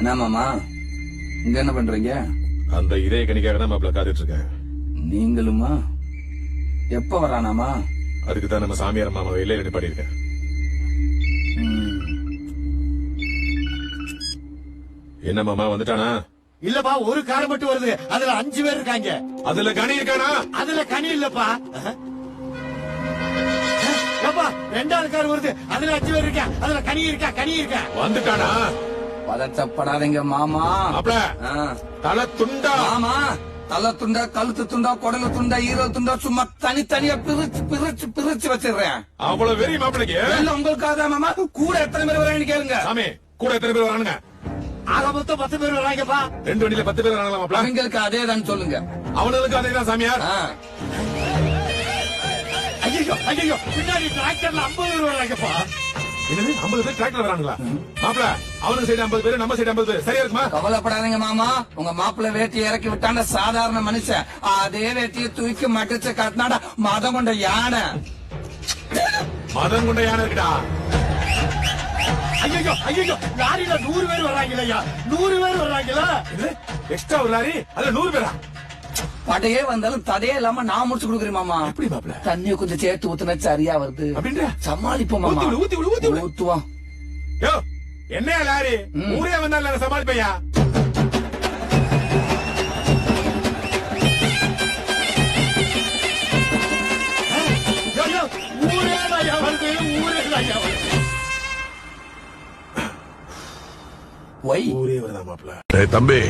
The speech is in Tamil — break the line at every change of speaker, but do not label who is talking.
என்ன மாமா இங்க என்ன பண்றீங்க?
அந்த இதய கணிக்காக தான் மாப்பிள்ள காத்துட்டு இருக்கேன்.
நீங்களுமா? எப்ப வரானாமா?
அதுக்குதான் நம்ம சாமியார் மாமா வெளியில நிப்பாடி இருக்கேன். என்ன மாமா வந்துட்டானா?
இல்லப்பா, ஒரு கார் மட்டும் வருது. அதுல 5 பேர் இருக்காங்க.
அதுல கனி இருக்கானா?
அதுல கனி இல்லப்பா. ஏப்பா, 2வது கார் வருது. அதுல 5 பேர் இருக்கா. அதுல கனி இருக்கா? கனி இருக்கா?
வந்துட்டானா?
பதட்டப்படாதீங்க மாமா.
மாப்பிள்ள தலை துண்டா?
மாமா தலை துண்டா, கழுத்து துண்டா, குடலு துண்டா, ஈரல் துண்டா சும்மா தனித்தனியா பிரிச்சு பிரிச்சு பிரிச்சு வச்சிடுறேன்.
அவ்வளவு வெறி மாப்பிளைக்கு?
எல்லாம் உங்களுக்காக தான் மாமா. கூட எத்தனை பேர் வராங்கன்னு கேளுங்க.
சாமி கூட எத்தனை பேர் வரானுங்க?
ஆக மொத்தம் 10 பேர் வராங்கப்பா.
2 வண்டியில 10 பேர் வராங்களா மாப்பிள்ள?
அவங்களுக்கு அதே தான் சொல்லுங்க.
அவனுக்கு அதேதான் சாமியார்.
ஐயோ ஐயோ, பின்னாடி டிராக்டர்ல 50 பேர் வராங்கப்பா.
என்னது 50 பேர் டிராக்டர் வரானுங்களா? மாப்பிள்ள அவனுக்கு சைடு 50 பேர், நம்ம சைடு 50 பேர். சரியா இருக்குமா?
கவலைப்படாதீங்க மாமா. உங்க மாப்பிள்ள வேட்டி இறக்கி விட்டாண்ட சாதாரண மனுஷன். அதே வேட்டியை தூக்கி மடிச்சு காட்டினாடா மதம் கொண்ட யானை.
மதம் கொண்ட யானை இருக்குடா.
ஐயோ ஐயோ, லாரியில 100 பேர் வராங்களையா? 100 பேர் வராங்களா?
எக்ஸ்ட்ரா ஒரு லாரி, அதுல 100 பேரா?
படையே வந்தாலும் தடையே இல்லாம நான் முடிச்சு கொடுக்குறேன் மாமா.
எப்படி மாப்பிள்ள?
தண்ணிய கொஞ்சம் சேர்த்து ஊத்துனா சரியா வருது
அப்படின்ற
சமாளிப்போம் மாமா. ஊத்துவோம்.
யோ என்ன லாரி ஊரே வந்தாலும் சமாளிப்பையா?
ஊரே வருது, ஊரே வருது.
ஒய்
ஊரே வருதா மாப்பிள்ள?
தம்பி